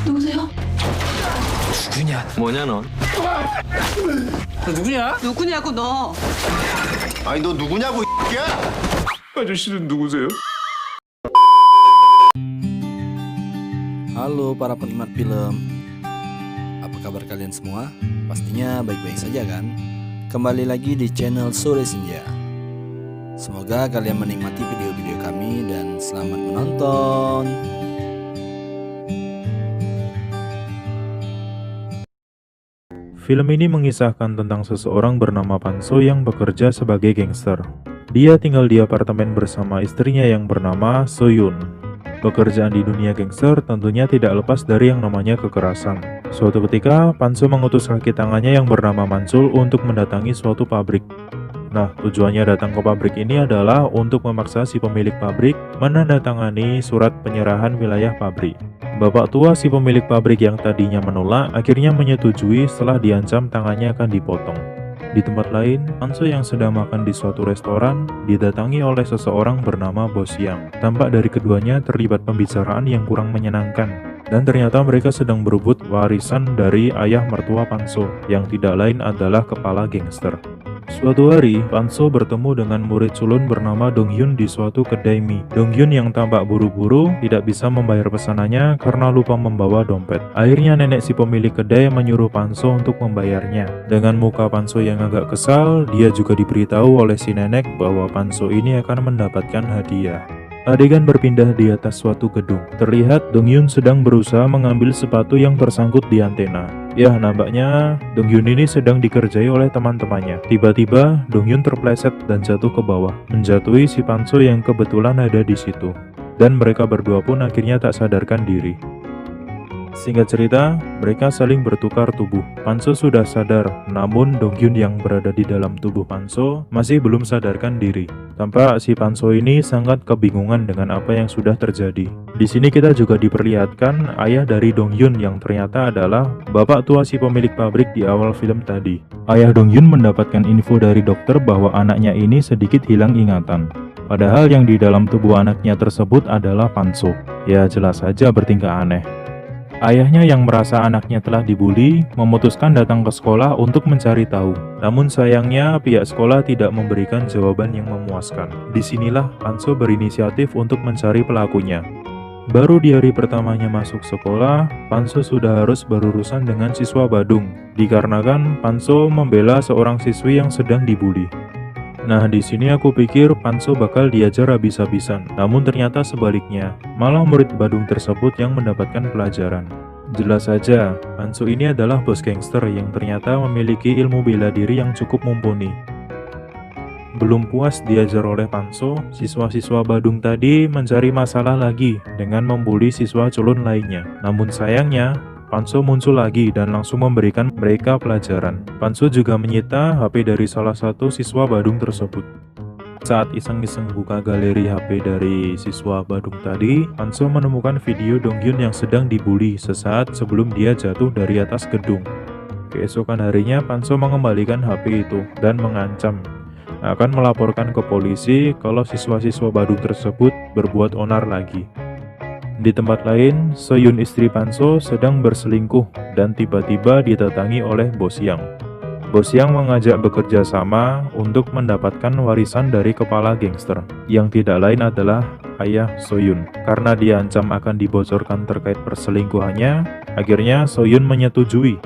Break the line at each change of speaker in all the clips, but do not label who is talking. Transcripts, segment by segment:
누구세요?
누구냐? 뭐냐 넌? 너 누구냐?
누구냐고 너.
아니 너 누구냐고 야!
아저씨는 누구세요?
Halo para penikmat film. Apa kabar kalian semua? Pastinya baik-baik saja kan? Kembali lagi di channel Sore Senja. Semoga kalian menikmati video-video kami dan selamat menonton.
Film ini mengisahkan tentang seseorang bernama Panso yang bekerja sebagai gangster. Dia tinggal di apartemen bersama istrinya yang bernama Soyun. Pekerjaan di dunia gangster tentunya tidak lepas dari yang namanya kekerasan. Suatu ketika, Panso mengutus kaki tangannya yang bernama Mansul untuk mendatangi suatu pabrik. Nah, tujuannya datang ke pabrik ini adalah untuk memaksa si pemilik pabrik menandatangani surat penyerahan wilayah pabrik. Bapak tua si pemilik pabrik yang tadinya menolak akhirnya menyetujui setelah diancam tangannya akan dipotong. Di tempat lain, Panso yang sedang makan di suatu restoran didatangi oleh seseorang bernama Bos Yang. Tampak dari keduanya terlibat pembicaraan yang kurang menyenangkan. Dan ternyata mereka sedang berebut warisan dari ayah mertua Panso yang tidak lain adalah kepala gangster. Suatu hari, Panso bertemu dengan murid sulun bernama Dongyun di suatu kedai mie. Dongyun yang tampak buru-buru tidak bisa membayar pesanannya karena lupa membawa dompet. Akhirnya nenek si pemilik kedai menyuruh Panso untuk membayarnya. Dengan muka Panso yang agak kesal, dia juga diberitahu oleh si nenek bahwa Panso ini akan mendapatkan hadiah. Adegan berpindah di atas suatu gedung. Terlihat Dongyun sedang berusaha mengambil sepatu yang tersangkut di antena. Ya, nampaknya Dongyun ini sedang dikerjai oleh teman-temannya. Tiba-tiba, Dongyun terpleset dan jatuh ke bawah, menjatuhi si Panso yang kebetulan ada di situ. Dan mereka berdua pun akhirnya tak sadarkan diri. Singkat cerita, mereka saling bertukar tubuh. Panso sudah sadar, namun Dongyun yang berada di dalam tubuh Panso masih belum sadarkan diri. Tampak si Panso ini sangat kebingungan dengan apa yang sudah terjadi. Di sini kita juga diperlihatkan ayah dari Dongyun yang ternyata adalah bapak tua si pemilik pabrik di awal film tadi. Ayah Dongyun mendapatkan info dari dokter bahwa anaknya ini sedikit hilang ingatan. Padahal yang di dalam tubuh anaknya tersebut adalah Panso. Ya, jelas saja bertingkah aneh. Ayahnya yang merasa anaknya telah dibully, memutuskan datang ke sekolah untuk mencari tahu. Namun sayangnya pihak sekolah tidak memberikan jawaban yang memuaskan. Disinilah Panso berinisiatif untuk mencari pelakunya. Baru di hari pertamanya masuk sekolah, Panso sudah harus berurusan dengan siswa Badung, dikarenakan Panso membela seorang siswi yang sedang dibully. Nah, di sini aku pikir Panso bakal diajar habis-habisan, namun ternyata sebaliknya, malah murid Badung tersebut yang mendapatkan pelajaran. Jelas saja, Panso ini adalah bos gangster yang ternyata memiliki ilmu bela diri yang cukup mumpuni. Belum puas diajar oleh Panso, siswa-siswa Badung tadi mencari masalah lagi dengan membuli siswa culun lainnya. Namun sayangnya, Panso muncul lagi dan langsung memberikan mereka pelajaran. Panso juga menyita HP dari salah satu siswa Badung tersebut. Saat iseng-iseng buka galeri HP dari siswa Badung tadi, Panso menemukan video Dongyun yang sedang dibully sesaat sebelum dia jatuh dari atas gedung. Keesokan harinya, Panso mengembalikan HP itu dan mengancam akan melaporkan ke polisi kalau siswa-siswa Badung tersebut berbuat onar lagi. Di tempat lain, Soyun istri Panso sedang berselingkuh dan tiba-tiba didatangi oleh Bos Yang. Bos Yang mengajak bekerja sama untuk mendapatkan warisan dari kepala gangster, yang tidak lain adalah ayah Soyun. Karena diancam akan dibocorkan terkait perselingkuhannya, akhirnya Soyun menyetujui.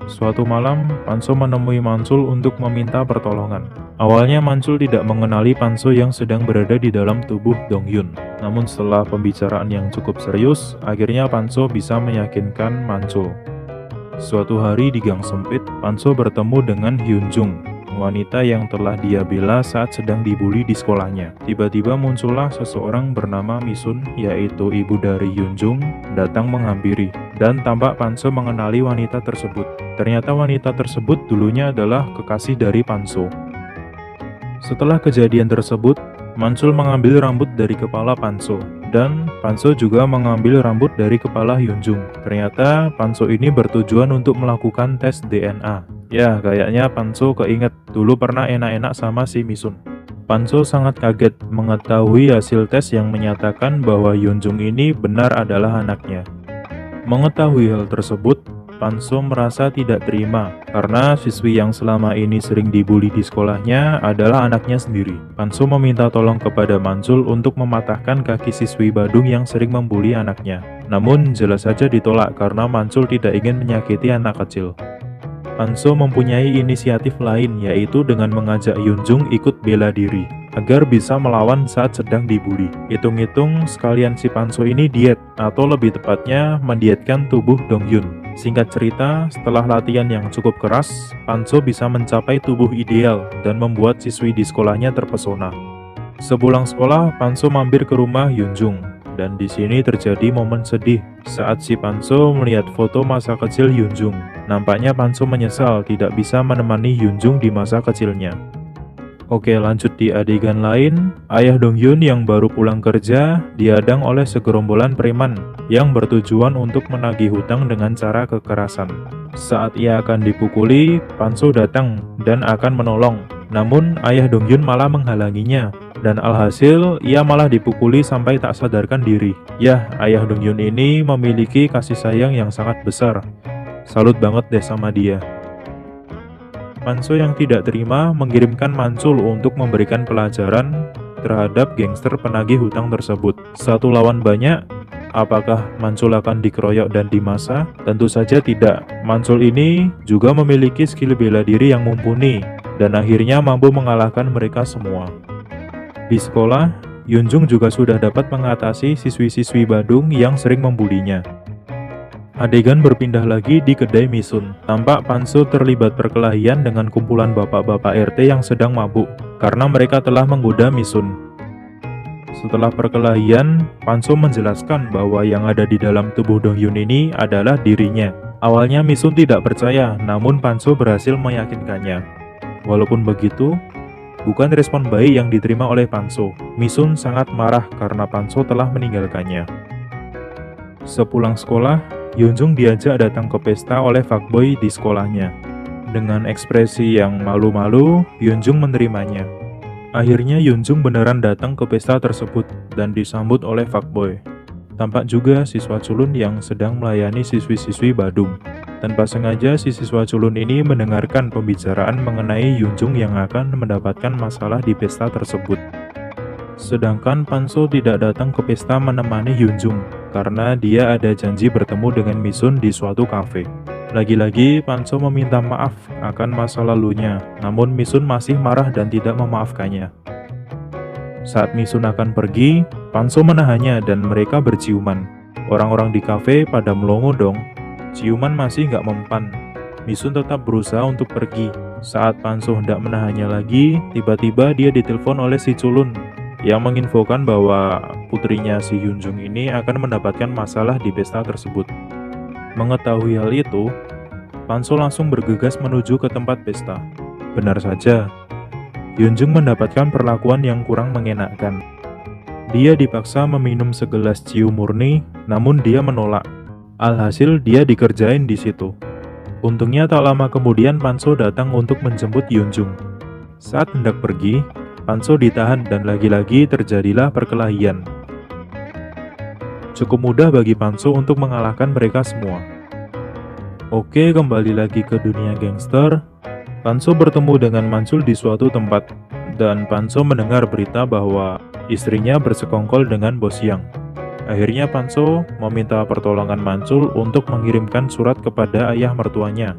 Suatu malam, Panso menemui Mansul untuk meminta pertolongan. Awalnya Mansul tidak mengenali Panso yang sedang berada di dalam tubuh Dongyun. Namun setelah pembicaraan yang cukup serius, akhirnya Panso bisa meyakinkan Mansul. Suatu hari di gang sempit, Panso bertemu dengan Hyunjung, wanita yang telah dia bela saat sedang dibully di sekolahnya. Tiba-tiba muncullah seseorang bernama Misun, yaitu ibu dari Hyunjung, datang menghampiri. Dan tampak Panso mengenali wanita tersebut. Ternyata wanita tersebut dulunya adalah kekasih dari Panso. Setelah kejadian tersebut, Mansul mengambil rambut dari kepala Panso, dan Panso juga mengambil rambut dari kepala Hyunjung. Ternyata Panso ini bertujuan untuk melakukan tes DNA. Ya, kayaknya Panso keinget dulu pernah enak-enak sama si Misun. Panso sangat kaget mengetahui hasil tes yang menyatakan bahwa Hyunjung ini benar adalah anaknya. Mengetahui hal tersebut, Panso merasa tidak terima karena siswi yang selama ini sering dibully di sekolahnya adalah anaknya sendiri. Panso meminta tolong kepada Mancul untuk mematahkan kaki siswi Badung yang sering membuli anaknya. Namun jelas saja ditolak karena Mancul tidak ingin menyakiti anak kecil. Panso mempunyai inisiatif lain, yaitu dengan mengajak Yunjung ikut bela diri agar bisa melawan saat sedang dibully. Hitung-hitung sekalian si Panso ini diet, atau lebih tepatnya mendietkan tubuh Dongyun. Singkat cerita, setelah latihan yang cukup keras, Panso bisa mencapai tubuh ideal dan membuat siswi di sekolahnya terpesona. Sepulang sekolah, Panso mampir ke rumah Yunjung, dan di sini terjadi momen sedih saat si Panso melihat foto masa kecil Yunjung. Nampaknya Panso menyesal tidak bisa menemani Yunjung di masa kecilnya. Oke, lanjut di adegan lain. Ayah Dongyun yang baru pulang kerja dihadang oleh segerombolan preman yang bertujuan untuk menagih hutang dengan cara kekerasan. Saat ia akan dipukuli, Panso datang dan akan menolong. Namun ayah Dongyun malah menghalanginya, dan alhasil ia malah dipukuli sampai tak sadarkan diri. Yah, ayah Dongyun ini memiliki kasih sayang yang sangat besar. Salut banget deh sama dia. Panso yang tidak terima mengirimkan Mancul untuk memberikan pelajaran terhadap gangster penagih hutang tersebut. Satu lawan banyak, apakah Mancul akan dikeroyok dan dimasa? Tentu saja tidak. Mancul ini juga memiliki skill bela diri yang mumpuni, dan akhirnya mampu mengalahkan mereka semua. Di sekolah, Yunjung juga sudah dapat mengatasi siswi-siswi Badung yang sering membulinya. Adegan berpindah lagi di kedai Misun. Tampak Panso terlibat perkelahian dengan kumpulan bapak-bapak RT yang sedang mabuk karena mereka telah menggoda Misun. Setelah perkelahian, Panso menjelaskan bahwa yang ada di dalam tubuh Dongyun ini adalah dirinya. Awalnya Misun tidak percaya, namun Panso berhasil meyakinkannya. Walaupun begitu, bukan respon baik yang diterima oleh Panso. Misun sangat marah karena Panso telah meninggalkannya. Sepulang sekolah, Yunjung diajak datang ke pesta oleh fuckboy di sekolahnya. Dengan ekspresi yang malu-malu, Yunjung menerimanya. Akhirnya Yunjung beneran datang ke pesta tersebut dan disambut oleh fuckboy. Tampak juga siswa culun yang sedang melayani siswi-siswi Badung. Tanpa sengaja, si siswa culun ini mendengarkan pembicaraan mengenai Yunjung yang akan mendapatkan masalah di pesta tersebut. Sedangkan Panso tidak datang ke pesta menemani Yunjung karena dia ada janji bertemu dengan Misun di suatu kafe. Lagi-lagi Panso meminta maaf akan masa lalunya, namun Misun masih marah dan tidak memaafkannya. Saat Misun akan pergi, Panso menahannya dan mereka berciuman. Orang-orang di kafe pada melongo dong, ciuman masih nggak mempan. Misun tetap berusaha untuk pergi. Saat Panso hendak menahannya lagi, tiba-tiba dia ditelepon oleh si culun yang menginfokan bahwa putrinya si Yunjung ini akan mendapatkan masalah di pesta tersebut. Mengetahui hal itu, Panso langsung bergegas menuju ke tempat pesta. Benar saja, Yunjung mendapatkan perlakuan yang kurang mengenakkan. Dia dipaksa meminum segelas ciu murni, namun dia menolak. Alhasil dia dikerjain di situ. Untungnya tak lama kemudian Panso datang untuk menjemput Yunjung. Saat hendak pergi, Panso ditahan dan lagi-lagi terjadilah perkelahian. Cukup mudah bagi Panso untuk mengalahkan mereka semua. Oke, kembali lagi ke dunia gangster. Panso bertemu dengan Mancul di suatu tempat, dan Panso mendengar berita bahwa istrinya bersekongkol dengan bos Yang. Akhirnya Panso meminta pertolongan Mancul untuk mengirimkan surat kepada ayah mertuanya.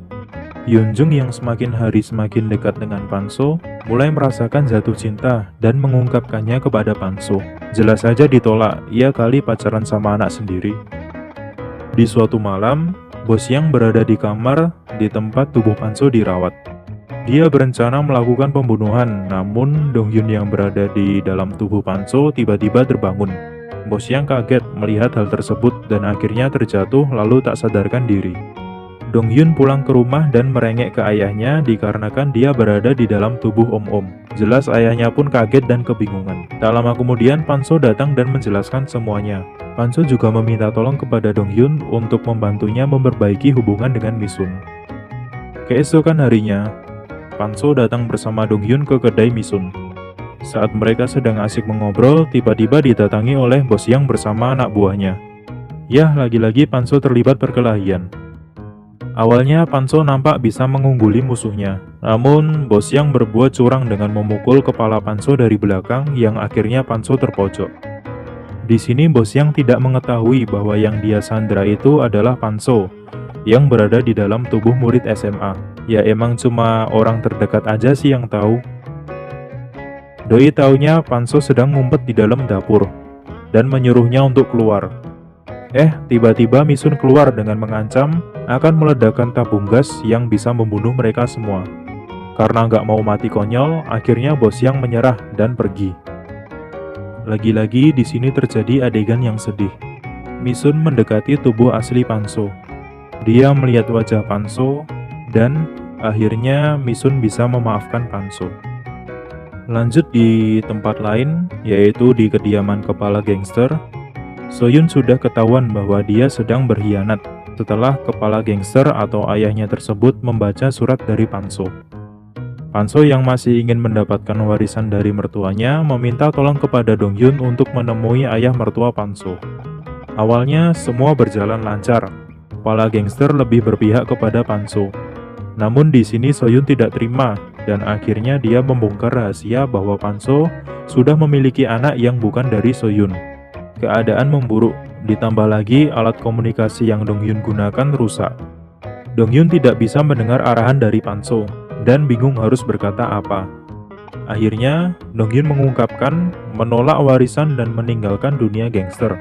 Yunjung yang semakin hari semakin dekat dengan Panso, mulai merasakan jatuh cinta dan mengungkapkannya kepada Panso. Jelas saja ditolak, ia kali pacaran sama anak sendiri. Di suatu malam, bos Yang berada di kamar di tempat tubuh Panso dirawat. Dia berencana melakukan pembunuhan, namun Dongyun yang berada di dalam tubuh Panso tiba-tiba terbangun. Bos Yang kaget melihat hal tersebut dan akhirnya terjatuh lalu tak sadarkan diri. Dongyun pulang ke rumah dan merengek ke ayahnya dikarenakan dia berada di dalam tubuh Om-Om. Jelas ayahnya pun kaget dan kebingungan. Tak lama kemudian Panso datang dan menjelaskan semuanya. Panso juga meminta tolong kepada Dongyun untuk membantunya memperbaiki hubungan dengan Misun. Keesokan harinya, Panso datang bersama Dongyun ke kedai Misun. Saat mereka sedang asik mengobrol, tiba-tiba didatangi oleh bos Yang bersama anak buahnya. Yah, lagi-lagi Panso terlibat perkelahian. Awalnya Panso nampak bisa mengungguli musuhnya, namun Bos Yang berbuat curang dengan memukul kepala Panso dari belakang yang akhirnya Panso terpojok. Di sini Bos Yang tidak mengetahui bahwa yang dia sandra itu adalah Panso yang berada di dalam tubuh murid SMA. Ya emang cuma orang terdekat aja sih yang tahu. Doi taunya Panso sedang ngumpet di dalam dapur dan menyuruhnya untuk keluar. Tiba-tiba Misun keluar dengan mengancam akan meledakkan tabung gas yang bisa membunuh mereka semua. Karena nggak mau mati konyol, akhirnya Bos Yang menyerah dan pergi. Lagi-lagi di sini terjadi adegan yang sedih. Misun mendekati tubuh asli Panso. Dia melihat wajah Panso dan akhirnya Misun bisa memaafkan Panso. Lanjut di tempat lain, yaitu di kediaman kepala gangster. Soyun sudah ketahuan bahwa dia sedang berkhianat setelah kepala gangster atau ayahnya tersebut membaca surat dari Panso. Panso yang masih ingin mendapatkan warisan dari mertuanya meminta tolong kepada Dongyun untuk menemui ayah mertua Panso. Awalnya semua berjalan lancar. Kepala gangster lebih berpihak kepada Panso. Namun di sini Soyun tidak terima dan akhirnya dia membongkar rahasia bahwa Panso sudah memiliki anak yang bukan dari Soyun. Keadaan memburuk, ditambah lagi alat komunikasi yang Dongyun gunakan rusak. Dongyun tidak bisa mendengar arahan dari Panso, dan bingung harus berkata apa. Akhirnya, Dongyun mengungkapkan menolak warisan dan meninggalkan dunia gangster.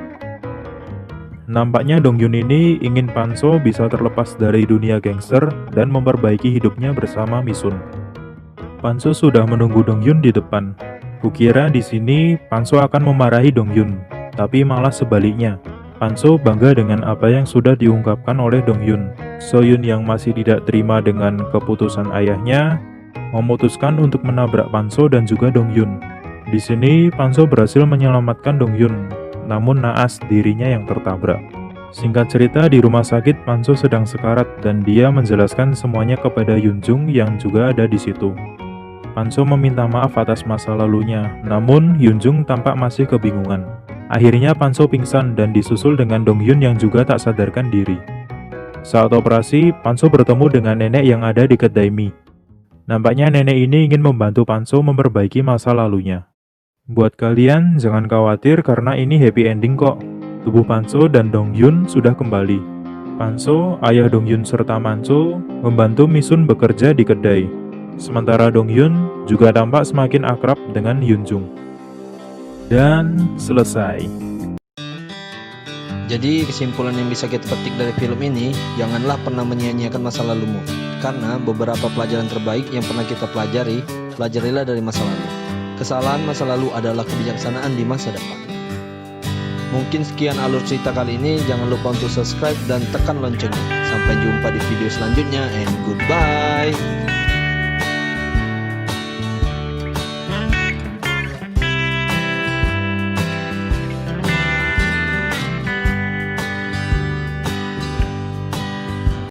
Nampaknya Dongyun ini ingin Panso bisa terlepas dari dunia gangster dan memperbaiki hidupnya bersama Misun. Panso sudah menunggu Dongyun di depan. Kukira di sini Panso akan memarahi Dongyun. Tapi malah sebaliknya, Panso bangga dengan apa yang sudah diungkapkan oleh Dongyun. Soyun yang masih tidak terima dengan keputusan ayahnya, memutuskan untuk menabrak Panso dan juga Dongyun. Di sini, Panso berhasil menyelamatkan Dongyun, namun naas dirinya yang tertabrak. Singkat cerita, di rumah sakit Panso sedang sekarat dan dia menjelaskan semuanya kepada Yunjung yang juga ada di situ. Panso meminta maaf atas masa lalunya, namun Yunjung tampak masih kebingungan. Akhirnya Panso pingsan dan disusul dengan Dongyun yang juga tak sadarkan diri. Saat operasi, Panso bertemu dengan nenek yang ada di kedai mie. Nampaknya nenek ini ingin membantu Panso memperbaiki masa lalunya. Buat kalian, jangan khawatir karena ini happy ending kok. Tubuh Panso dan Dongyun sudah kembali. Panso, ayah Dongyun serta Manso membantu Misun bekerja di kedai. Sementara Dongyun juga tampak semakin akrab dengan Yunjung. Dan selesai.
Jadi kesimpulan yang bisa kita petik dari film ini, janganlah pernah menyia-nyiakan masa lalumu. Karena beberapa pelajaran terbaik yang pernah kita pelajarilah dari masa lalu. Kesalahan masa lalu adalah kebijaksanaan di masa depan. Mungkin sekian alur cerita kali ini, jangan lupa untuk subscribe dan tekan loncengnya. Sampai jumpa di video selanjutnya and goodbye.